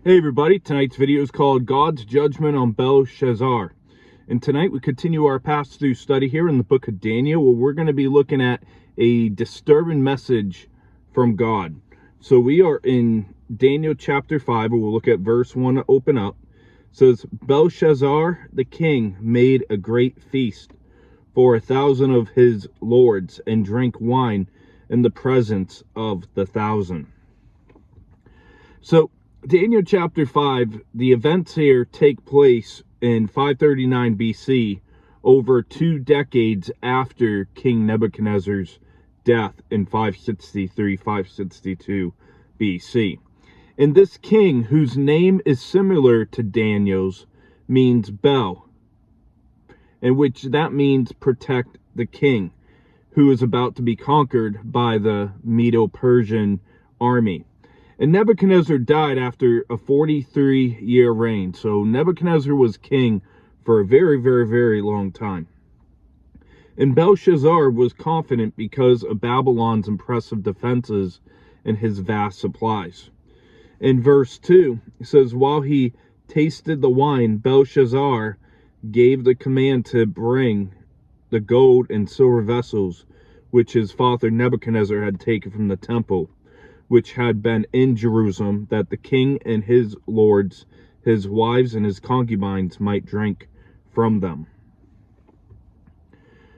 Hey everybody, tonight's video is called God's Judgment on Belshazzar. And tonight we continue our pass-through study here in the book of Daniel, where we're going to be looking at a disturbing message from God. So we are in Daniel chapter 5, and we'll look at verse 1 to open up. It says, Belshazzar the king made a great feast for 1,000 of his lords, and drank wine in the presence of the 1,000. So Daniel chapter 5, the events here take place in 539 BC, over 2 decades after King Nebuchadnezzar's death in 563-562 BC. And this king, whose name is similar to Daniel's, means Bel, in which that means protect the king, who is about to be conquered by the Medo-Persian army. And Nebuchadnezzar died after a 43-year reign. So Nebuchadnezzar was king for a very, very, very long time. And Belshazzar was confident because of Babylon's impressive defenses and his vast supplies. In verse 2, it says, while he tasted the wine, Belshazzar gave the command to bring the gold and silver vessels which his father Nebuchadnezzar had taken from the temple, which had been in Jerusalem, that the king and his lords, his wives, and his concubines might drink from them.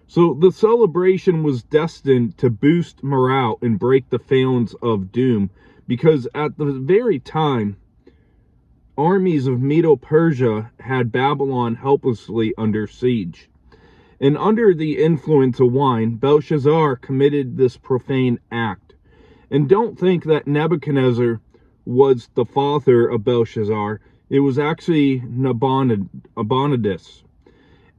So the celebration was destined to boost morale and break the phalanx of doom, because at the very time, armies of Medo-Persia had Babylon helplessly under siege. And under the influence of wine, Belshazzar committed this profane act. And don't think that Nebuchadnezzar was the father of Belshazzar. It was actually Nabonidus.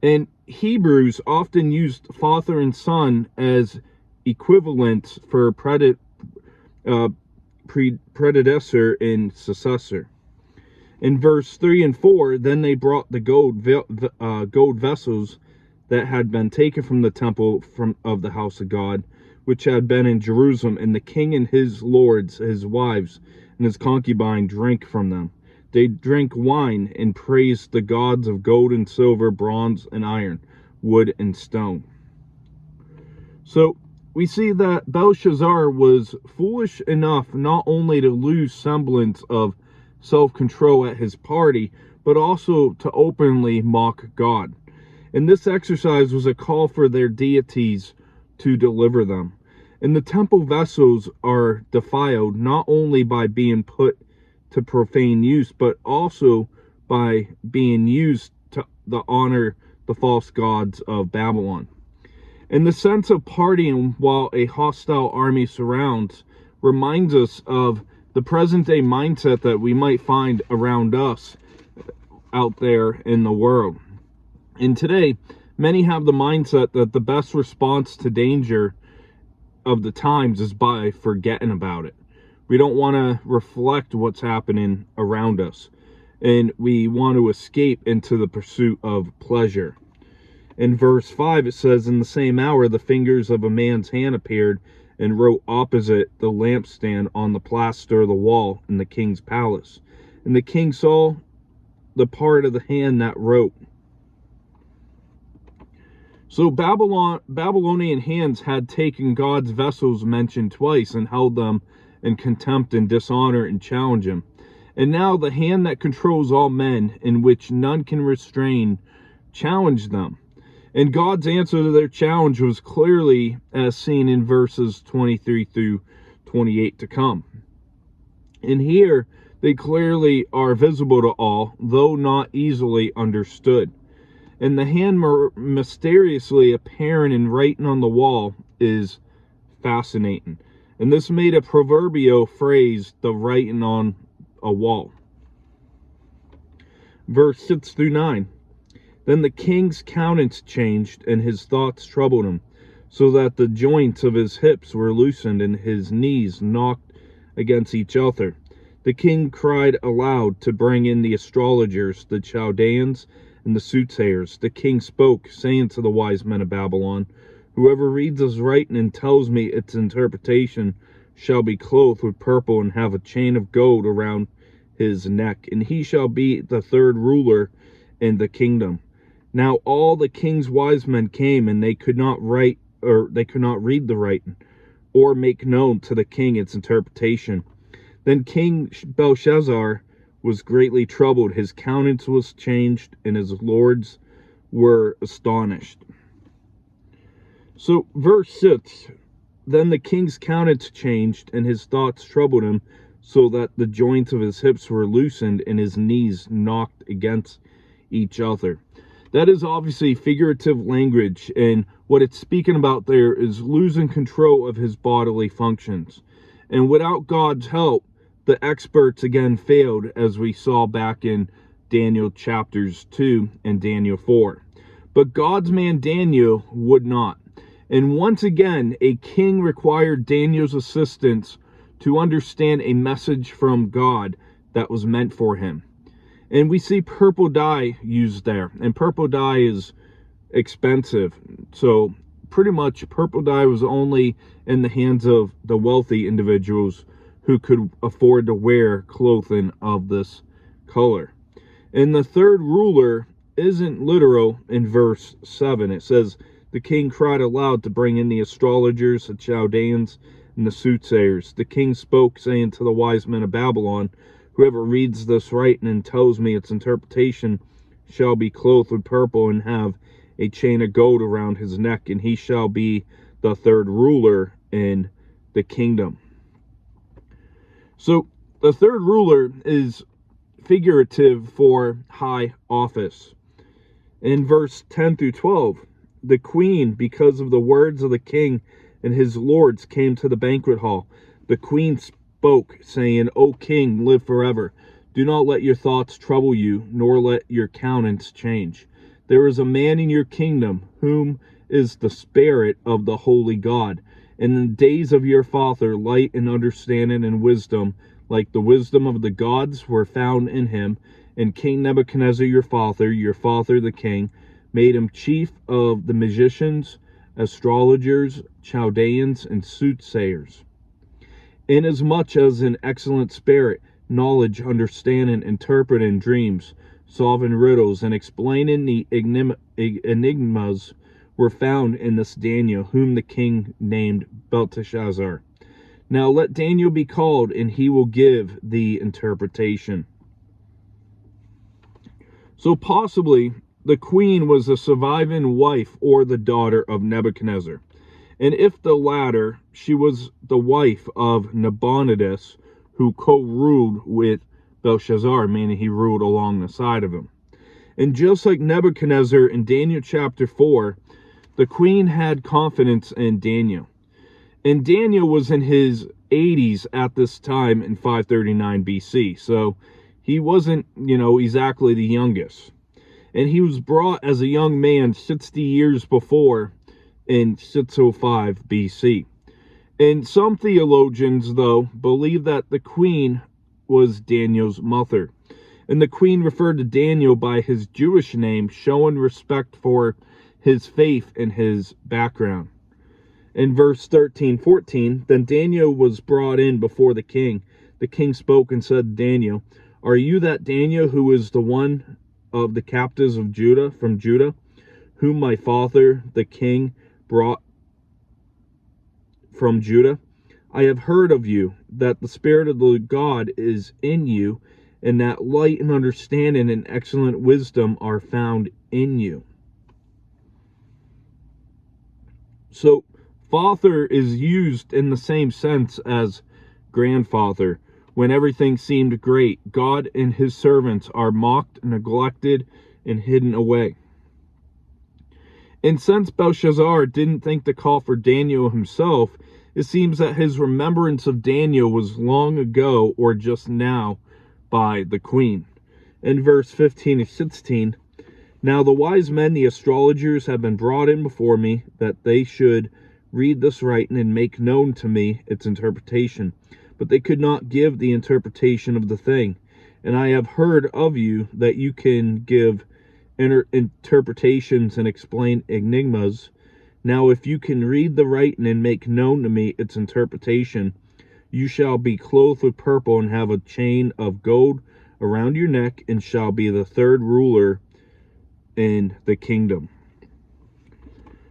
And Hebrews often used father and son as equivalents for predecessor and successor. In verse 3 and 4, then they brought the gold vessels that had been taken from the temple of the house of God, which had been in Jerusalem, and the king and his lords, his wives, and his concubine drank from them. They drank wine and praised the gods of gold and silver, bronze and iron, wood and stone. So we see that Belshazzar was foolish enough not only to lose semblance of self-control at his party, but also to openly mock God. And this exercise was a call for their deities to deliver them. And the temple vessels are defiled not only by being put to profane use, but also by being used to honor the false gods of Babylon. And the sense of partying while a hostile army surrounds reminds us of the present-day mindset that we might find around us out there in the world. And today, many have the mindset that the best response to danger of the times is by forgetting about it. We don't want to reflect what's happening around us, and we want to escape into the pursuit of pleasure. In verse 5, it says, in the same hour the fingers of a man's hand appeared and wrote opposite the lampstand on the plaster of the wall in the king's palace. And the king saw the part of the hand that wrote. So Babylonian hands had taken God's vessels mentioned twice and held them in contempt and dishonor and challenge him. And now the hand that controls all men, in which none can restrain, challenged them. And God's answer to their challenge was clearly as seen in verses 23 through 28 to come. And here they clearly are visible to all, though not easily understood. And the hand mysteriously appearing and writing on the wall is fascinating. And this made a proverbial phrase, the writing on a wall. Verse 6 through 9. Then the king's countenance changed, and his thoughts troubled him, so that the joints of his hips were loosened, and his knees knocked against each other. The king cried aloud to bring in the astrologers, the Chaldeans, and the soothsayers. The king spoke, saying to the wise men of Babylon, whoever reads this writing and tells me its interpretation shall be clothed with purple and have a chain of gold around his neck, and he shall be the third ruler in the kingdom. Now all the king's wise men came, and they could not write, or they could not read the writing, or make known to the king its interpretation. Then King Belshazzar was greatly troubled, his countenance was changed, and his lords were astonished. So verse 6, then the king's countenance changed, and his thoughts troubled him, so that the joints of his hips were loosened, and his knees knocked against each other. That is obviously figurative language, and what it's speaking about there is losing control of his bodily functions. And without God's help, the experts again failed, as we saw back in Daniel chapters 2 and Daniel 4. But God's man Daniel would not. And once again, a king required Daniel's assistance to understand a message from God that was meant for him. And we see purple dye used there. And purple dye is expensive. So pretty much purple dye was only in the hands of the wealthy individuals who could afford to wear clothing of this color. And the third ruler isn't literal in verse 7. It says, the king cried aloud to bring in the astrologers, the Chaldeans, and the soothsayers. The king spoke, saying to the wise men of Babylon, whoever reads this writing and tells me its interpretation shall be clothed with purple and have a chain of gold around his neck, and he shall be the third ruler in the kingdom. So the third ruler is figurative for high office. In verse 10 through 12, the queen, because of the words of the king and his lords, came to the banquet hall. The queen spoke, saying, O king, live forever. Do not let your thoughts trouble you, nor let your countenance change. There is a man in your kingdom, whom is the spirit of the holy God. In the days of your father, light and understanding and wisdom, like the wisdom of the gods, were found in him. And King Nebuchadnezzar, your father the king, made him chief of the magicians, astrologers, Chaldeans, and soothsayers. Inasmuch as an excellent spirit, knowledge, understanding, interpreting dreams, solving riddles, and explaining the enigmas were found in this Daniel, whom the king named Belshazzar. Now let Daniel be called, and he will give the interpretation. So possibly the queen was a surviving wife or the daughter of Nebuchadnezzar. And if the latter, she was the wife of Nabonidus, who co-ruled with Belshazzar, meaning he ruled along the side of him. And just like Nebuchadnezzar in Daniel chapter 4, the queen had confidence in Daniel. And Daniel was in his 80s at this time in 539 BC. So he wasn't, exactly the youngest. And he was brought as a young man 60 years before in 605 BC. And some theologians, though, believe that the queen was Daniel's mother. And the queen referred to Daniel by his Jewish name, showing respect for his faith and his background. In verse 13-14, then Daniel was brought in before the king. The king spoke and said to Daniel, Are you that Daniel who is the one of the captives of Judah, from Judah, whom my father, the king, brought from Judah? I have heard of you, that the Spirit of the God is in you, and that light and understanding and excellent wisdom are found in you. So, father is used in the same sense as grandfather. When everything seemed great, God and his servants are mocked, neglected, and hidden away. And since Belshazzar didn't think to call for Daniel himself, it seems that his remembrance of Daniel was long ago or just now by the queen. In verse 15-16, now the wise men, the astrologers, have been brought in before me, that they should read this writing and make known to me its interpretation. But they could not give the interpretation of the thing. And I have heard of you that you can give interpretations and explain enigmas. Now if you can read the writing and make known to me its interpretation, You shall be clothed with purple and have a chain of gold around your neck, and shall be the third ruler in the kingdom.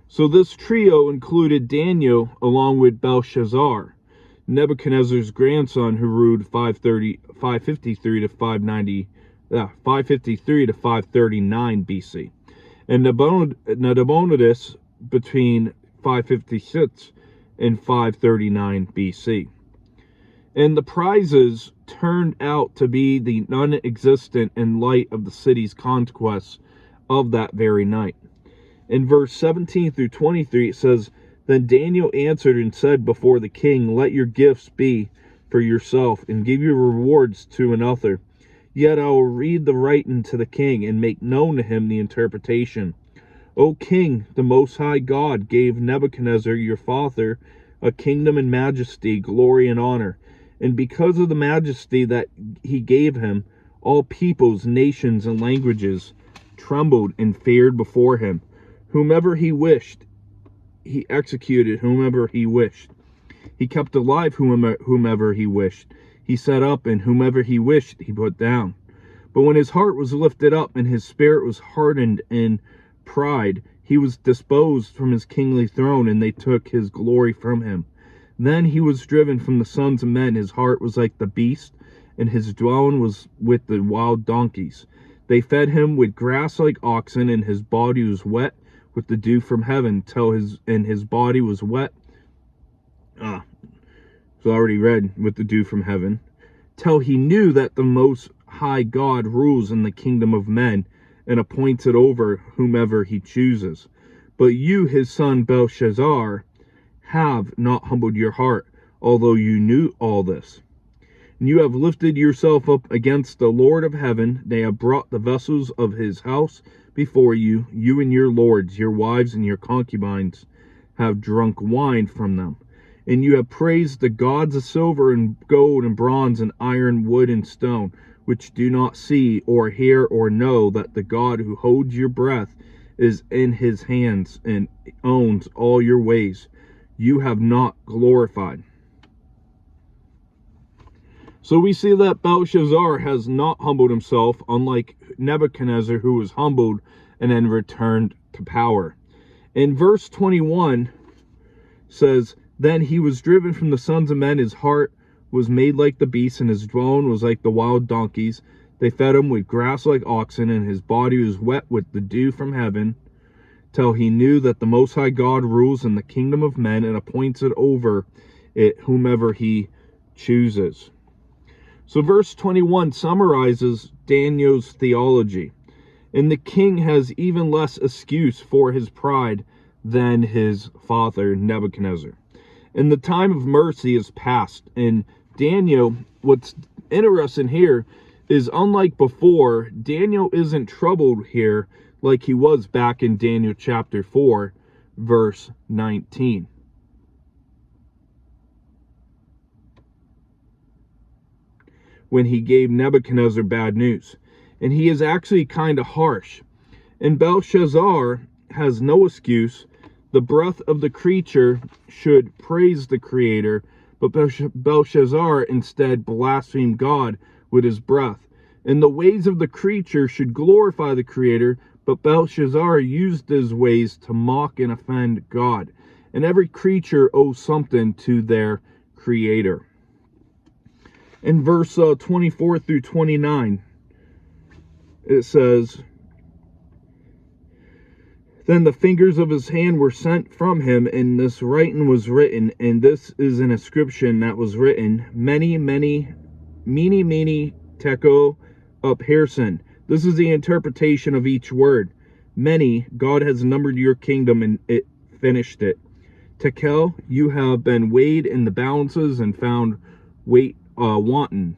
So this trio included Daniel along with Belshazzar, Nebuchadnezzar's grandson, who ruled 553 to 539 BC, and Nabonidus between 556 and 539 BC. And the prizes turned out to be the non-existent in light of the city's conquests of that very night. In verse 17 through 23, it says, Then Daniel answered and said before the king, Let your gifts be for yourself, and give your rewards to another. Yet I will read the writing to the king, and make known to him the interpretation. O king, the Most High God gave Nebuchadnezzar your father a kingdom and majesty, glory and honor. And because of the majesty that he gave him, all peoples, nations, and languages trembled and feared before him. Whomever he wished, he executed whomever he wished. He kept alive whomever he wished. He set up, and whomever he wished, he put down. But when his heart was lifted up, and his spirit was hardened in pride, he was disposed from his kingly throne, and they took his glory from him. Then he was driven from the sons of men. His heart was like the beast, and his dwelling was with the wild donkeys. They fed him with grass like oxen, and his body was wet with the dew from heaven, his body was wet. It's already read, with the dew from heaven, till he knew that the Most High God rules in the kingdom of men, and appoints it over whomever he chooses. But you, his son Belshazzar, have not humbled your heart, although you knew all this. And you have lifted yourself up against the Lord of heaven. They have brought the vessels of his house before you. You and your lords, your wives, and your concubines have drunk wine from them. And you have praised the gods of silver and gold and bronze and iron, wood and stone, which do not see or hear or know that the God who holds your breath is in his hands and owns all your ways. You have not glorified. So we see that Belshazzar has not humbled himself, unlike Nebuchadnezzar, who was humbled and then returned to power. In verse 21 says, Then he was driven from the sons of men. His heart was made like the beasts, and his dwelling was like the wild donkeys. They fed him with grass like oxen, and his body was wet with the dew from heaven, till he knew that the Most High God rules in the kingdom of men, and appoints it over it whomever he chooses. So verse 21 summarizes Daniel's theology. And the king has even less excuse for his pride than his father Nebuchadnezzar. And the time of mercy is past. And Daniel, what's interesting here is, unlike before, Daniel isn't troubled here like he was back in Daniel chapter 4, verse 19. When he gave Nebuchadnezzar bad news. And he is actually kind of harsh. And Belshazzar has no excuse. The breath of the creature should praise the Creator, but Belshazzar instead blasphemed God with his breath. And the ways of the creature should glorify the Creator, but Belshazzar used his ways to mock and offend God. And every creature owes something to their Creator. In verse 24 through 29, it says, Then the fingers of his hand were sent from him, and this writing was written, and this is an inscription that was written, Mene, Tekel, Upharsin. This is the interpretation of each word. Mene, God has numbered your kingdom, and it finished it. Tekel, you have been weighed in the balances and found wanton.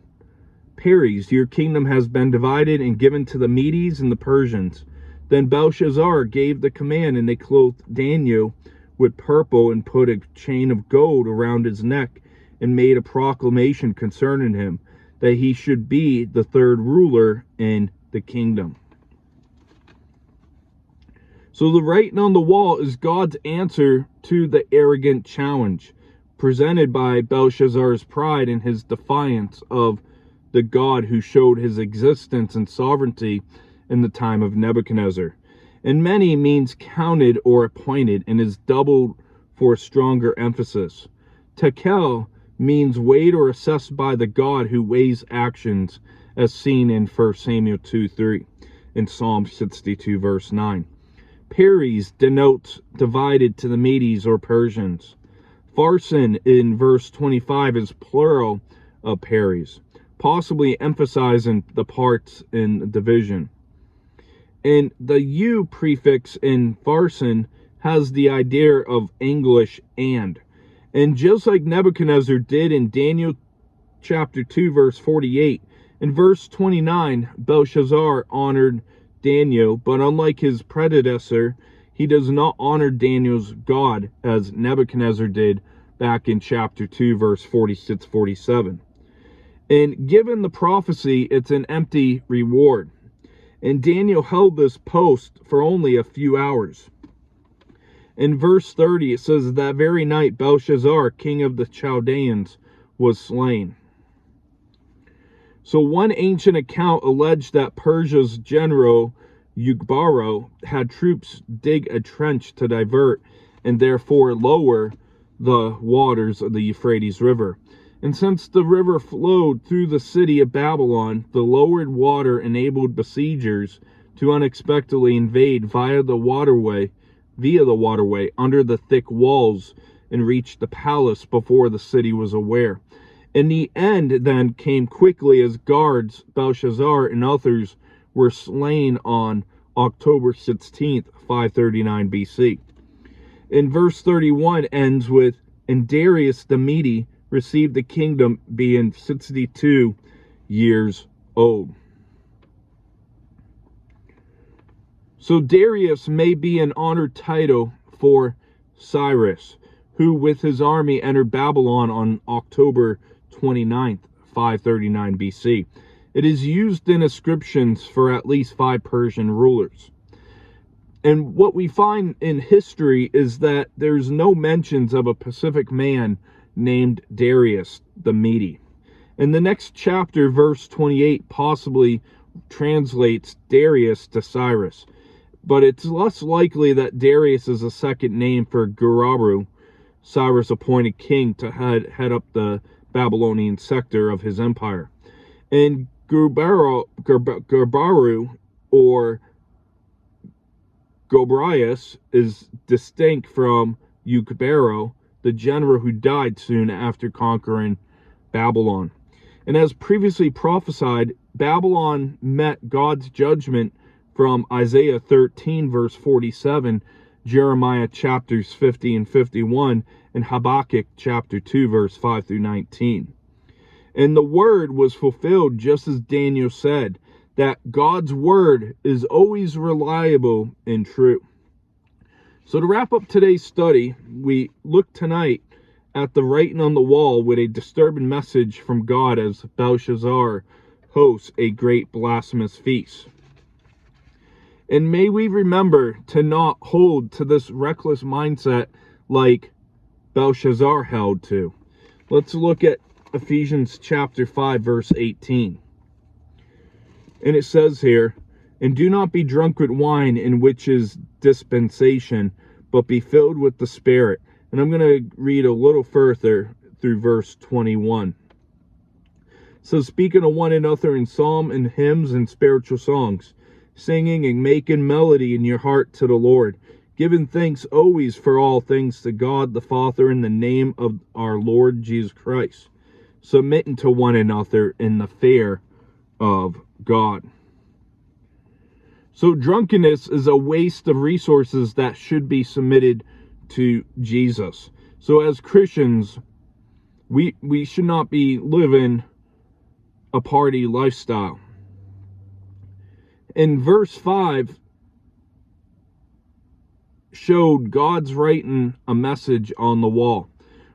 Peres, your kingdom has been divided and given to the Medes and the Persians. Then Belshazzar gave the command, and they clothed Daniel with purple and put a chain of gold around his neck, and made a proclamation concerning him, that he should be the third ruler in the kingdom. So the writing on the wall is God's answer to the arrogant challenge. presented by Belshazzar's pride and his defiance of the God who showed his existence and sovereignty in the time of Nebuchadnezzar. And many means counted or appointed and is doubled for stronger emphasis. Tekel means weighed or assessed by the God who weighs actions, as seen in 1 Samuel 2:3 and Psalm 62 verse 9. Peres denotes divided to the Medes or Persians. Pharsin in verse 25 is plural of Peres, possibly emphasizing the parts in division. And the U prefix in Pharsin has the idea of English and. And just like Nebuchadnezzar did in Daniel chapter 2 verse 48, in verse 29, Belshazzar honored Daniel, but unlike his predecessor, he does not honor Daniel's God as Nebuchadnezzar did back in chapter 2 verse 46-47. And given the prophecy, it's an empty reward. And Daniel held this post for only a few hours. In verse 30, it says, that very night Belshazzar, king of the Chaldeans, was slain. So one ancient account alleged that Persia's general Ugbaro had troops dig a trench to divert and therefore lower the waters of the Euphrates River. And since the river flowed through the city of Babylon, the lowered water enabled besiegers to unexpectedly invade via the waterway under the thick walls and reach the palace before the city was aware. And the end then came quickly as guards, Belshazzar and others were slain on October 16th, 539 BC. In verse 31 ends with, and Darius the Mede received the kingdom being 62 years old. So Darius may be an honored title for Cyrus, who with his army entered Babylon on October 29th, 539 BC. It is used in inscriptions for at least 5 Persian rulers. And what we find in history is that there's no mentions of a Pacific man named Darius the Mede. In the next chapter, verse 28 possibly translates Darius to Cyrus, but it's less likely that Darius is a second name for Guraru, Cyrus' appointed king to head up the Babylonian sector of his empire. And Gurbaru or Gobryas is distinct from Ugbaro, the general who died soon after conquering Babylon. And as previously prophesied, Babylon met God's judgment from Isaiah 13 verse 47, Jeremiah chapters 50 and 51, and Habakkuk chapter 2 verse 5 through 19. And the word was fulfilled just as Daniel said, that God's word is always reliable and true. So to wrap up today's study, we look tonight at the writing on the wall with a disturbing message from God as Belshazzar hosts a great blasphemous feast. And may we remember to not hold to this reckless mindset like Belshazzar held to. Let's look at Ephesians chapter 5 verse 18. And it says here, and do not be drunk with wine, in which is dispensation, but be filled with the Spirit. And I'm going to read a little further through verse 21. So speaking to one another in psalm and hymns and spiritual songs, singing and making melody in your heart to the Lord, giving thanks always for all things to God the Father in the name of our Lord Jesus Christ, submitting to one another in the fear of God. So drunkenness is a waste of resources that should be submitted to Jesus. So as Christians, we should not be living a party lifestyle. In verse 5 showed God's writing a message on the wall.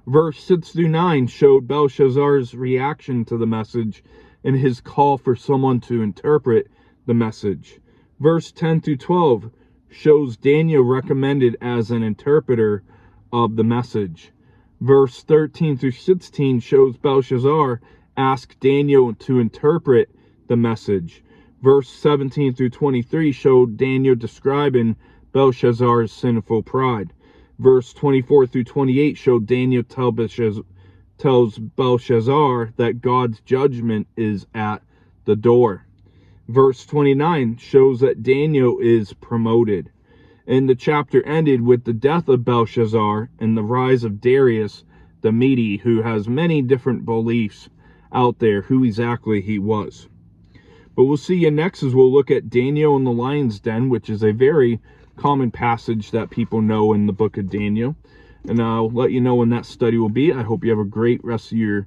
Verse 6 through 9 showed Belshazzar's reaction to the message and his call for someone to interpret the message. Verse 10 through 12 shows Daniel recommended as an interpreter of the message. Verse 13 through 16 shows Belshazzar ask Daniel to interpret the message. Verse 17 through 23 showed Daniel describing Belshazzar's sinful pride. Verse 24 through 28 showed Daniel tells Belshazzar that God's judgment is at the door. Verse 29 shows that Daniel is promoted. And the chapter ended with the death of Belshazzar and the rise of Darius the Mede, who has many different beliefs out there who exactly he was. But we'll see you next as we'll look at Daniel in the lion's den, which is a very common passage that people know in the book of Daniel. And I'll let you know when that study will be. I hope you have a great rest of your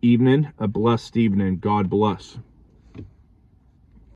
evening, a blessed evening. God bless.